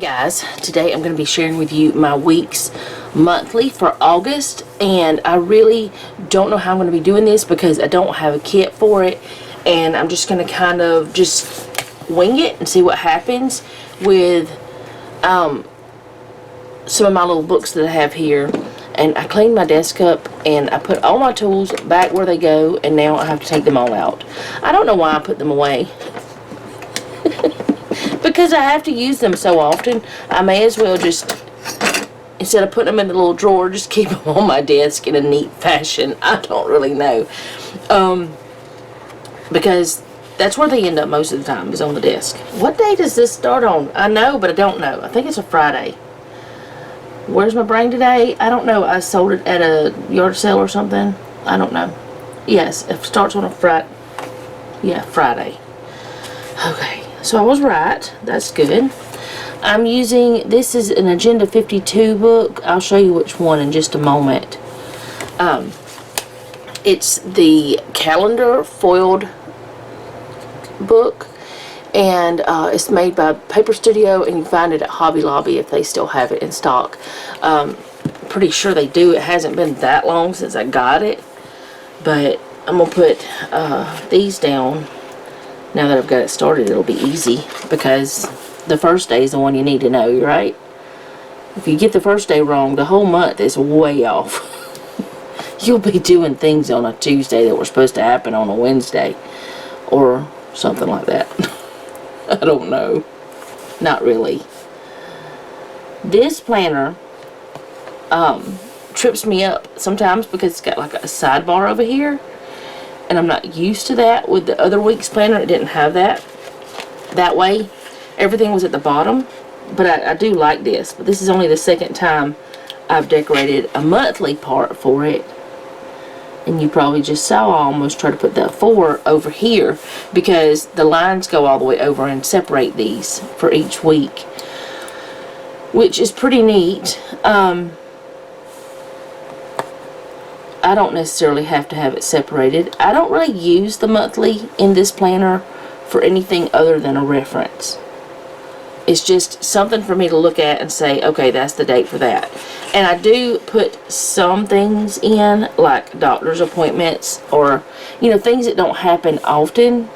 Guys, today I'm going to be sharing with you my weeks monthly for August, and I really don't know how I'm going to be doing this because I don't have a kit for it, and I'm just going to kind of just wing it and see what happens with some of my little books that I have here. And I cleaned my desk up and I put all my tools back where they go, and now I have to take them all out. I don't know why I put them away. Because I have to use them so often, I may as well just, instead of putting them in a little drawer, just keep them on my desk in a neat fashion. I don't really know. Because that's where they end up most of the time, is on the desk. What day does this start on? I know, but I don't know. I think it's a Friday. Where's my brain today? I don't know. I sold it at a yard sale or something. I don't know. Yes, it starts on a Friday. Yeah, Friday. Okay. So I was right. That's good. I'm using, this is an Agenda 52 book. I'll show you which one in just a moment. It's the calendar foiled book, and it's made by Paper Studio, and you find it at Hobby Lobby if they still have it in stock. Pretty sure they do. It hasn't been that long since I got it, but I'm going to put these down. Now that I've got it started, it'll be easy, because the first day is the one you need to know, right? If you get the first day wrong, the whole month is way off. You'll be doing things on a Tuesday that were supposed to happen on a Wednesday, or something like that. I don't know. Not really. This planner trips me up sometimes because it's got like a sidebar over here. And I'm not used to that. With the other week's planner, it didn't have that. That way, everything was at the bottom. But I do like this. But this is only the second time I've decorated a monthly part for it. And you probably just saw I almost try to put that 4 over here, because the lines go all the way over and separate these for each week, which is pretty neat. I don't necessarily have to have it separated. I don't really use the monthly in this planner for anything other than a reference. It's just something for me to look at and say, okay, that's the date for that. And I do put some things in, like doctor's appointments, or, you know, things that don't happen often,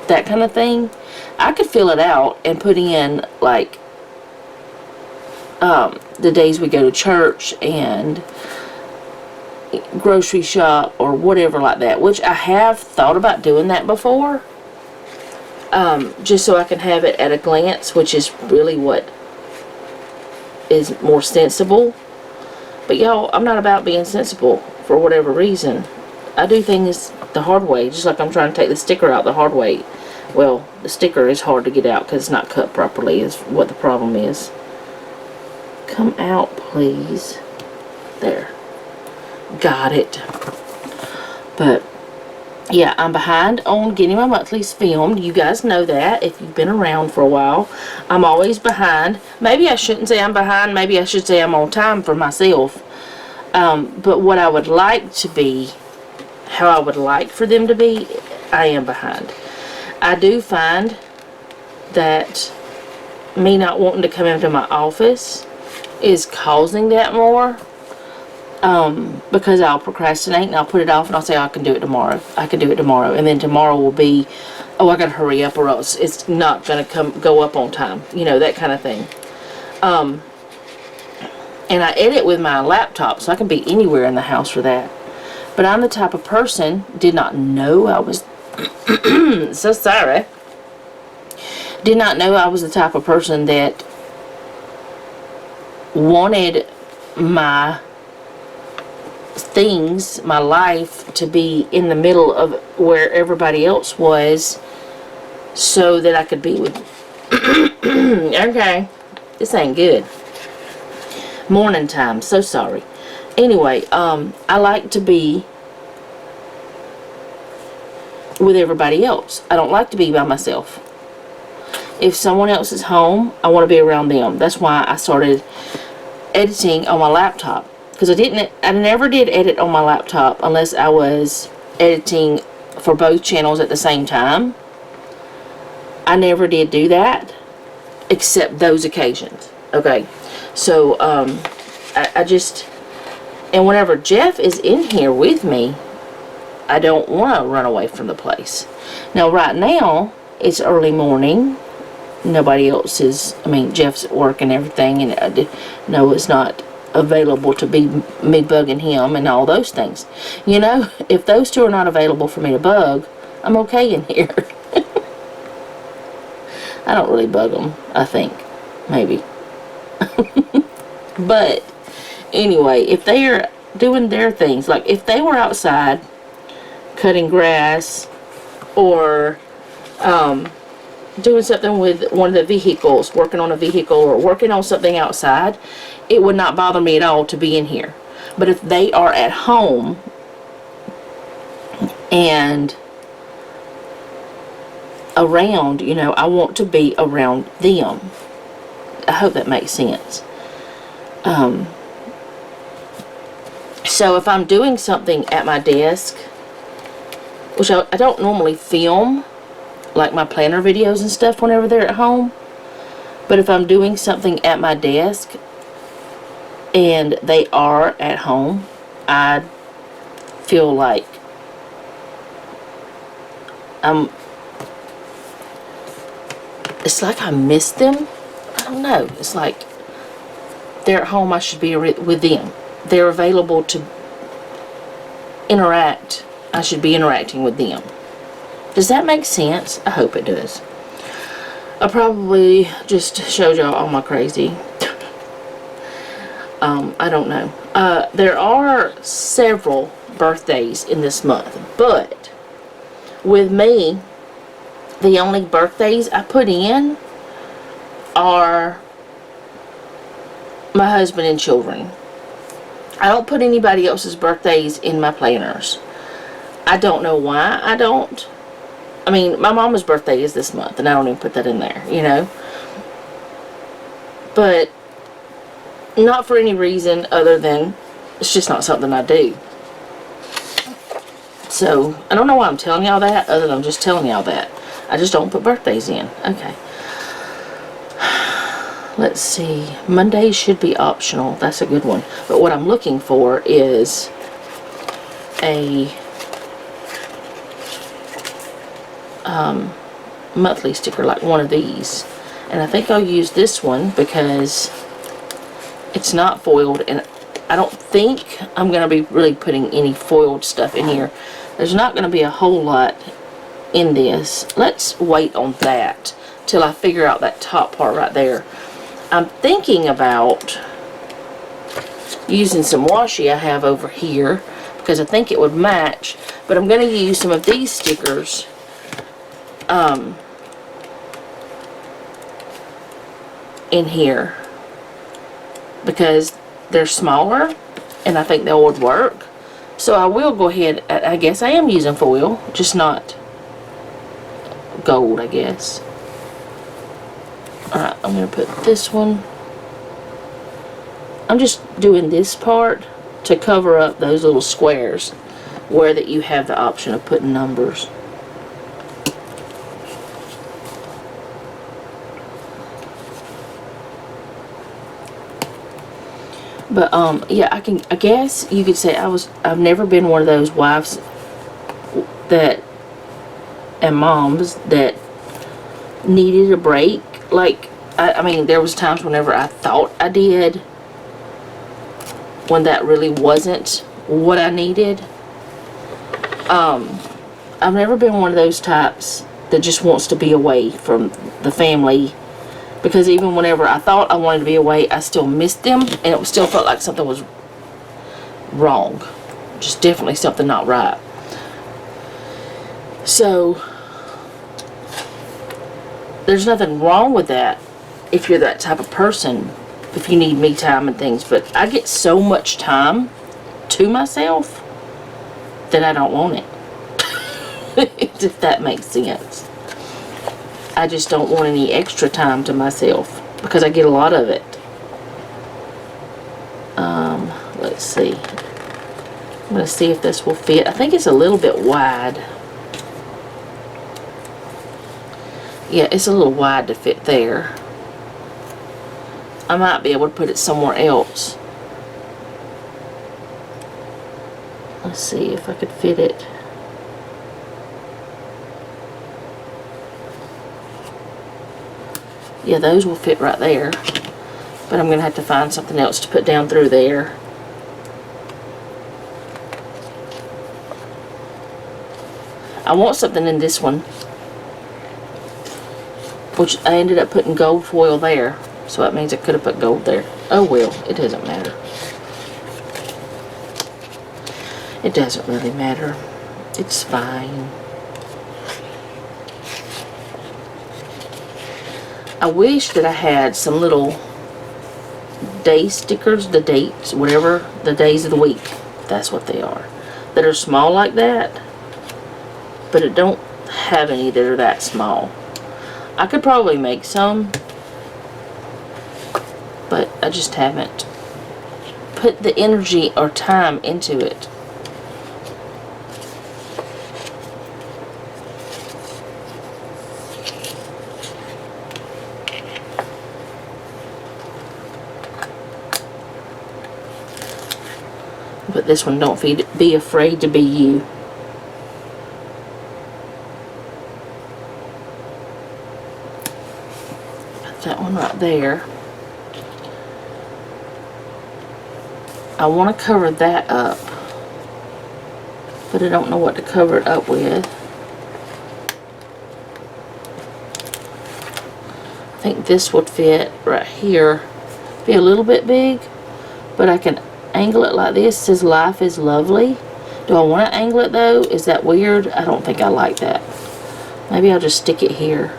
that kind of thing. I could fill it out and put in, like, the days we go to church and grocery shop or whatever like that, which I have thought about doing that before, just so I can have it at a glance, which is really what is more sensible. But y'all, I'm not about being sensible for whatever reason. I do things the hard way, just like I'm trying to take the sticker out the hard way. Well, the sticker is hard to get out because it's not cut properly, is what the problem is. Come out, please. There. Got it. But yeah, I'm behind on getting my monthlies filmed. You guys know that if you've been around for a while. I'm always behind. Maybe I shouldn't say I'm behind. Maybe I should say I'm on time for myself. But what I would like to be, how I would like for them to be, I am behind. I do find that me not wanting to come into my office is causing that more. Because I'll procrastinate and I'll put it off and I'll say, I can do it tomorrow. I can do it tomorrow. And then tomorrow will be, oh, I gotta hurry up or else it's not gonna go up on time. You know, that kind of thing. And I edit with my laptop, so I can be anywhere in the house for that. But I'm the type of person, did not know I was, so sorry. Did not know I was the type of person that wanted my things, my life, to be in the middle of where everybody else was, so that I could be with okay, this ain't good. Morning time, so sorry. Anyway, I like to be with everybody else. I don't like to be by myself. If someone else is home, I want to be around them. That's why I started editing on my laptop. Because I never did edit on my laptop unless I was editing for both channels at the same time. I never did do that. except those occasions. Okay, so I just, and whenever Jeff is in here with me, I don't want to run away from the place. Now right now it's early morning. Nobody else is, I mean, Jeff's at work and everything, and Noah's not available to be me bugging him and all those things. You know, if those two are not available for me to bug, I'm okay in here. I don't really bug them, I think. Maybe. But anyway, if they are doing their things, like if they were outside cutting grass or doing something with one of the vehicles, working on a vehicle or working on something outside, it would not bother me at all to be in here. But if they are at home and around, you know, I want to be around them. I hope that makes sense. So if I'm doing something at my desk, which I don't normally film, like my planner videos and stuff whenever they're at home, but if I'm doing something at my desk and they are at home, I feel like it's like I miss them. I don't know. It's like they're at home, I should be with them. They're available to interact. I should be interacting with them. Does that make sense? I hope it does. I probably just showed y'all all my crazy. I don't know. There are several birthdays in this month, but with me, the only birthdays I put in are my husband and children. I don't put anybody else's birthdays in my planners. I don't know why I don't. I mean, my mama's birthday is this month, and I don't even put that in there, you know. But not for any reason other than it's just not something I do. So, I don't know why I'm telling y'all that, other than I'm just telling y'all that. I just don't put birthdays in. Okay. Let's see. Mondays should be optional. That's a good one. But what I'm looking for is a monthly sticker, like one of these. And I think I'll use this one because it's not foiled, and I don't think I'm going to be really putting any foiled stuff in here. There's not going to be a whole lot in this. Let's wait on that till I figure out that top part right there. I'm thinking about using some washi I have over here because I think it would match, but I'm going to use some of these stickers in here because they're smaller and I think they would work. So I will go ahead, I guess I am using foil, just not gold, I guess. Alright, I'm going to put this one. I'm just doing this part to cover up those little squares where that you have the option of putting numbers. But yeah, I guess you could say I've never been one of those wives that and moms that needed a break. Like, I mean, there was times whenever I thought I did, when that really wasn't what I needed. I've never been one of those types that just wants to be away from the family, because even whenever I thought I wanted to be away, I still missed them, and it still felt like something was wrong. Just definitely something not right. So there's nothing wrong with that if you're that type of person, if you need me time and things, but I get so much time to myself that I don't want it. If that makes sense. I just don't want any extra time to myself because I get a lot of it. Let's see. I'm going to see if this will fit. I think it's a little bit wide. Yeah, it's a little wide to fit there. I might be able to put it somewhere else. Let's see if I could fit it. Yeah, those will fit right there. But I'm going to have to find something else to put down through there. I want something in this one, which I ended up putting gold foil there. So that means I could have put gold there. Oh well, it doesn't matter. It doesn't really matter. It's fine. I wish that I had some little day stickers, the dates, whatever, the days of the week. That's what they are. That are small like that. But it don't have any that are that small. I could probably make some, but I just haven't put the energy or time into it. But this one, don't be afraid to be you. Put that one right there. I want to cover that up, but I don't know what to cover it up with. I think this would fit right here. Be a little bit big, but I can angle it like this. It says life is lovely. Do I want to angle it though? Is that weird? I don't think I like that. Maybe I'll just stick it here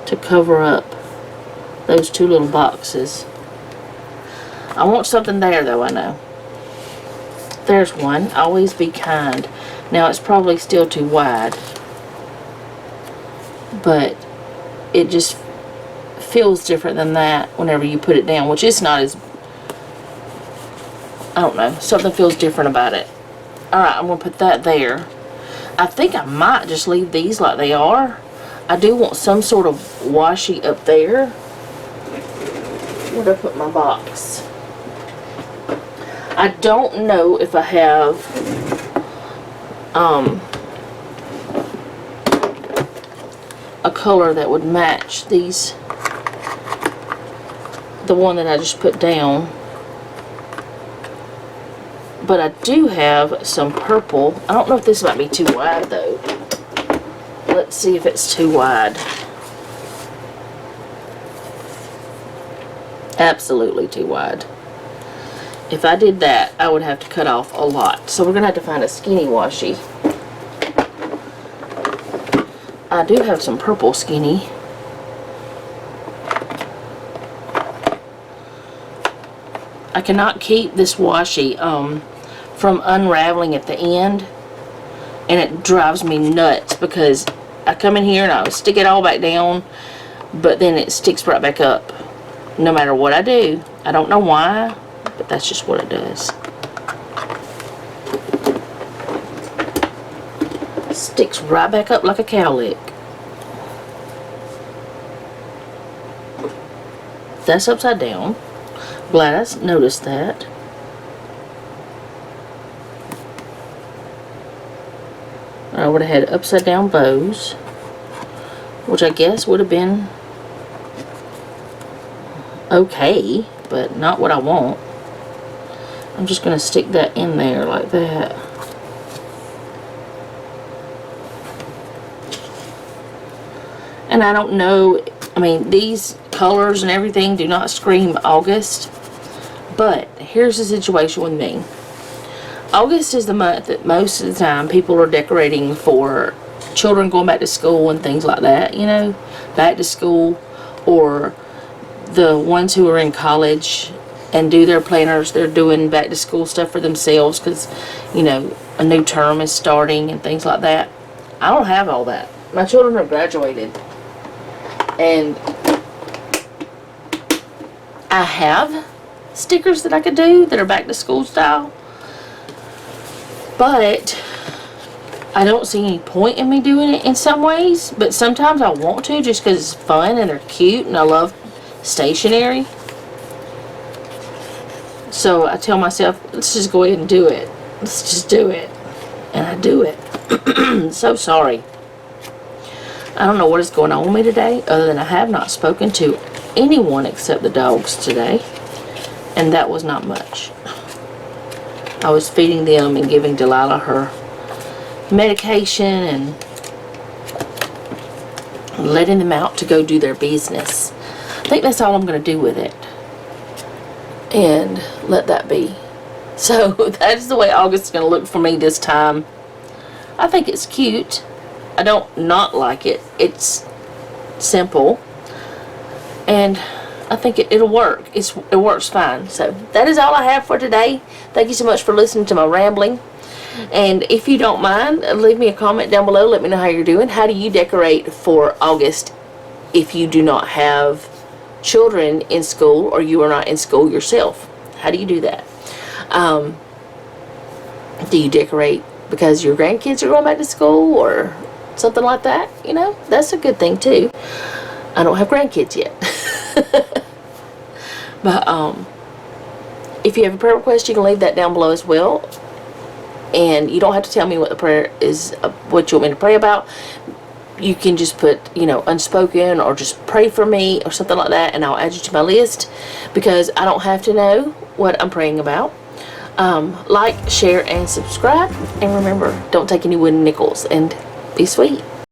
to cover up those two little boxes. I want something there though, I know. There's one. Always be kind. Now it's probably still too wide, but it just feels different than that whenever you put it down, which is not as, I don't know, something feels different about it. Alright, I'm going to put that there. I think I might just leave these like they are. I do want some sort of washi up there. Where did I put my box? I don't know if I have a color that would match these, the one that I just put down, but I do have some purple. I don't know if this might be too wide though. Let's see if it's too wide. Absolutely too wide. If I did that, I would have to cut off a lot. So we're going to have to find a skinny washi. I do have some purple skinny. I cannot keep this washi from unraveling at the end. And it drives me nuts because I come in here and I stick it all back down, but then it sticks right back up. No matter what I do. I don't know why, but that's just what it does. Sticks right back up like a cowlick. That's upside down. Glad I noticed that. I would have had upside down bows, which I guess would have been okay, but not what I want. I'm just going to stick that in there like that. And I don't know, I mean, these colors and everything do not scream August, but here's the situation with me. August is the month that most of the time people are decorating for children going back to school and things like that, you know, back to school, or the ones who are in college and do their planners, they're doing back to school stuff for themselves because, you know, a new term is starting and things like that. I don't have all that. My children have graduated. And I have stickers that I could do that are back to school style. But I don't see any point in me doing it in some ways, but sometimes I want to just because it's fun and they're cute and I love stationery. So I tell myself, let's just go ahead and do it. Let's just do it. And I do it. So sorry. I don't know what is going on with me today, other than I have not spoken to anyone except the dogs today. And that was not much. I was feeding them and giving Delilah her medication and letting them out to go do their business. I think that's all I'm going to do with it. And let that be. So that's the way August is going to look for me this time. I think it's cute. I don't not like it. It's simple. And I think it'll work. It works fine. So that is all I have for today. Thank you so much for listening to my rambling. And if you don't mind, leave me a comment down below. Let me know how you're doing. How do you decorate for August if you do not have children in school or you are not in school yourself? How do you do that? Do you decorate because your grandkids are going back to school or something like that? You know, that's a good thing too. I don't have grandkids yet. But if you have a prayer request, you can leave that down below as well. And you don't have to tell me what the prayer is, what you want me to pray about. You can just put, you know, unspoken or just pray for me or something like that, and I'll add you to my list because I don't have to know what I'm praying about. Like, share, and subscribe. And remember, don't take any wooden nickels, and be sweet.